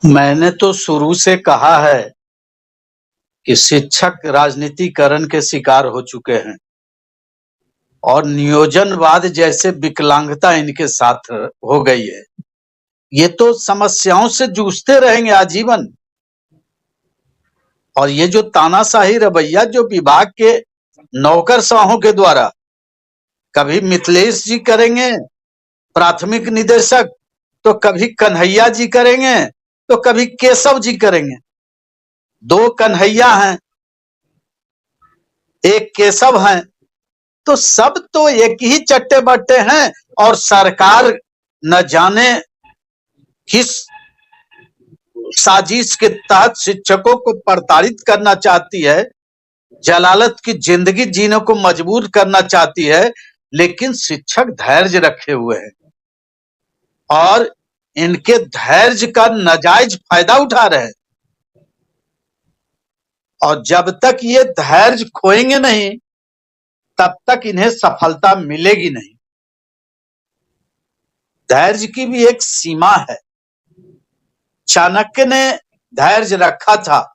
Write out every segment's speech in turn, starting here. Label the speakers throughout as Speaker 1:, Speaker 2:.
Speaker 1: मैंने तो शुरू से कहा है कि शिक्षक राजनीतिकरण के शिकार हो चुके हैं और नियोजनवाद जैसे विकलांगता इनके साथ हो गई है। ये तो समस्याओं से जूझते रहेंगे आजीवन। और ये जो तानाशाही रवैया जो विभाग के नौकरशाहों के द्वारा, कभी मिथिलेश जी करेंगे प्राथमिक निदेशक, तो कभी कन्हैया जी करेंगे, तो कभी केशव जी करेंगे। दो कन्हैया हैं, एक केशव हैं, तो सब तो एक ही चट्टे बट्टे हैं। और सरकार न जाने किस साजिश के तहत शिक्षकों को प्रताड़ित करना चाहती है, जलालत की जिंदगी जीने को मजबूर करना चाहती है। लेकिन शिक्षक धैर्य रखे हुए हैं और इनके धैर्य का नाजायज फायदा उठा रहे हैं। और जब तक ये धैर्य खोएंगे नहीं, तब तक इन्हें सफलता मिलेगी नहीं। धैर्य की भी एक सीमा है। चाणक्य ने धैर्य रखा था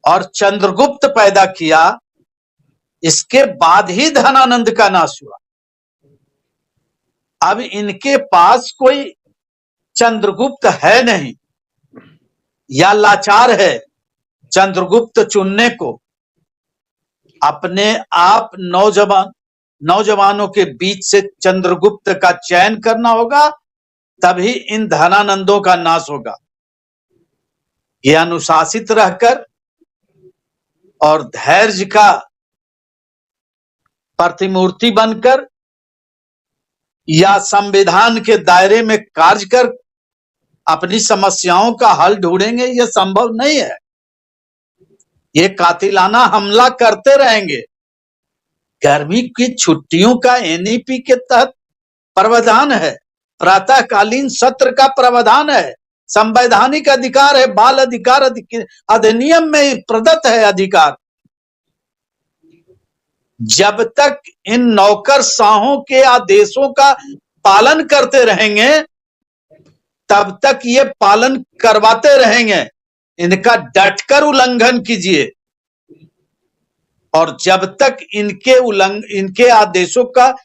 Speaker 1: और चंद्रगुप्त पैदा किया, इसके बाद ही धनानंद का नाश हुआ। अब इनके पास कोई चंद्रगुप्त है नहीं, या लाचार है चंद्रगुप्त चुनने को। अपने आप नौजवानों के बीच से चंद्रगुप्त का चयन करना होगा, तभी इन धनानंदों का नाश होगा। ये अनुशासित रहकर और धैर्य का प्रतिमूर्ति बनकर या संविधान के दायरे में कार्य कर अपनी समस्याओं का हल ढूंढेंगे, यह संभव नहीं है। ये कातिलाना हमला करते रहेंगे। गर्मी की छुट्टियों का एनईपी के तहत प्रावधान है, प्रातःकालीन सत्र का प्रावधान है, संवैधानिक अधिकार है, बाल अधिकार अधिनियम में प्रदत्त है अधिकार। जब तक इन नौकरशाहों के आदेशों का पालन करते रहेंगे, तब तक ये पालन करवाते रहेंगे। इनका डटकर उल्लंघन कीजिए। और जब तक इनके आदेशों का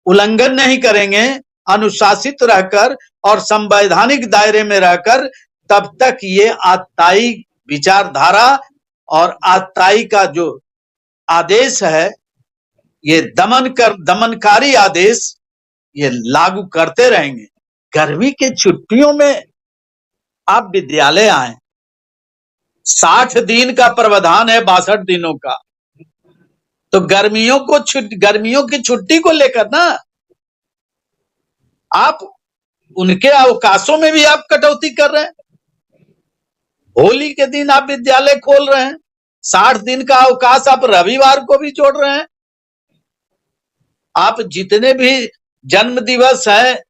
Speaker 1: उल्लंघन नहीं करेंगे, अनुशासित रहकर और संवैधानिक दायरे में रहकर, तब तक ये आतताई विचारधारा और आतताई का जो आदेश है, ये दमनकारी आदेश ये लागू करते रहेंगे। गर्मी की छुट्टियों में आप विद्यालय आए, 60 दिन का प्रावधान है, 62 दिनों का। तो गर्मियों की छुट्टी को लेकर ना, आप उनके अवकाशों में भी आप कटौती कर रहे हैं। होली के दिन आप विद्यालय खोल रहे हैं, 60 दिन का अवकाश आप रविवार को भी जोड़ रहे हैं। आप जितने भी जन्म दिवस है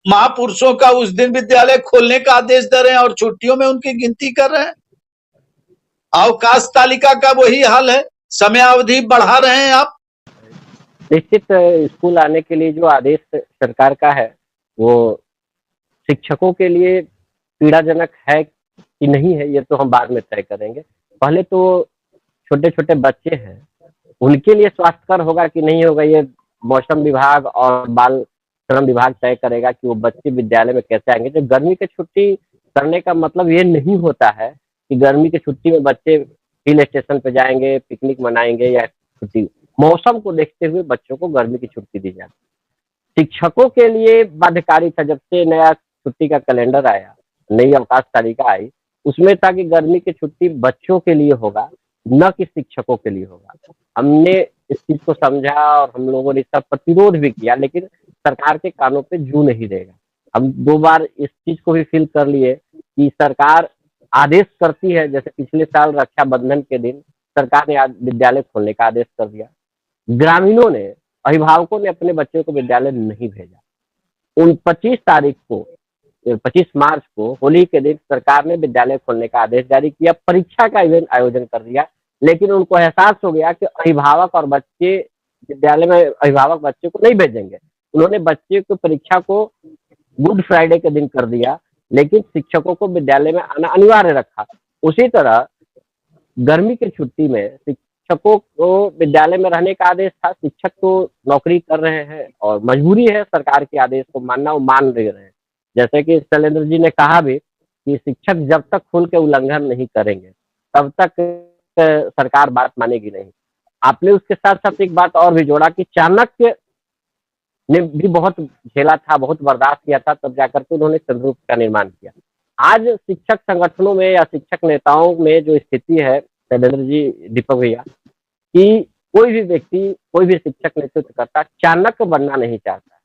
Speaker 1: महापुरुषों का, उस दिन विद्यालय खोलने का आदेश दे रहे हैं और छुट्टियों में उनकी गिनती कर रहे हैं। अवकाश तालिका का वही हाल है, समय अवधि बढ़ा रहे हैं आप।
Speaker 2: निश्चित स्कूल आने के लिए जो आदेश सरकार का है, वो शिक्षकों के लिए पीड़ाजनक है कि नहीं है, ये तो हम बाद में तय करेंगे। पहले तो छोटे छोटे बच्चे हैं, उनके लिए स्वास्थ्यकर होगा कि नहीं होगा, ये मौसम विभाग और बाल श्रम विभाग तय करेगा कि वो बच्चे विद्यालय में कैसे आएंगे। जब गर्मी की छुट्टी करने का मतलब ये नहीं होता है कि गर्मी की छुट्टी में बच्चे हिल स्टेशन पे जाएंगे, पिकनिक मनाएंगे या छुट्टी। मौसम को देखते हुए बच्चों को गर्मी की छुट्टी दी जाती। शिक्षकों के लिए बाध्यकारी था, जब से नया छुट्टी का कैलेंडर आया, नई अवकाश तालिका आई, उसमें था कि गर्मी की छुट्टी बच्चों के लिए होगा, न कि शिक्षकों के लिए होगा। हमने इस चीज को समझा और हम लोगों ने इसका प्रतिरोध भी किया, लेकिन सरकार के कानों पे जू नहीं देगा। हम 2 बार इस चीज को भी फील कर लिए कि सरकार आदेश करती है, जैसे पिछले साल रक्षाबंधन के दिन सरकार ने विद्यालय खोलने का आदेश कर दिया, ग्रामीणों ने, अभिभावकों ने अपने बच्चों को विद्यालय नहीं भेजा। उन 25 मार्च को होली के दिन सरकार ने विद्यालय खोलने का आदेश जारी किया, परीक्षा का आयोजन कर दिया। लेकिन उनको एहसास हो गया कि अभिभावक और बच्चे विद्यालय में, अभिभावक बच्चे को नहीं भेजेंगे। उन्होंने बच्चे को परीक्षा को गुड फ्राइडे के दिन कर दिया, लेकिन शिक्षकों को विद्यालय में आना अनिवार्य रखा। उसी तरह गर्मी की छुट्टी में शिक्षकों को विद्यालय में रहने का आदेश था। शिक्षक तो नौकरी कर रहे हैं और मजबूरी है सरकार के आदेश को मानना, वो मान ले रहे हैं। जैसे कि शैलेंद्र जी ने कहा भी कि शिक्षक जब तक खुल के उल्लंघन नहीं करेंगे तब तक सरकार बात मानेगी नहीं। आपने उसके साथ साथ एक बात और भी जोड़ा कि चाणक्य ने भी बहुत झेला था, बहुत बर्दाश्त किया था, तब जाकर के उन्होंने चंद्रगुप्त का निर्माण किया। आज शिक्षक संगठनों में या शिक्षक नेताओं में जो स्थिति है शैलेंद्र जी, दीपक भैया, कि कोई भी व्यक्ति, कोई भी शिक्षक नेतृत्व करता चाणक्य बनना नहीं चाहता।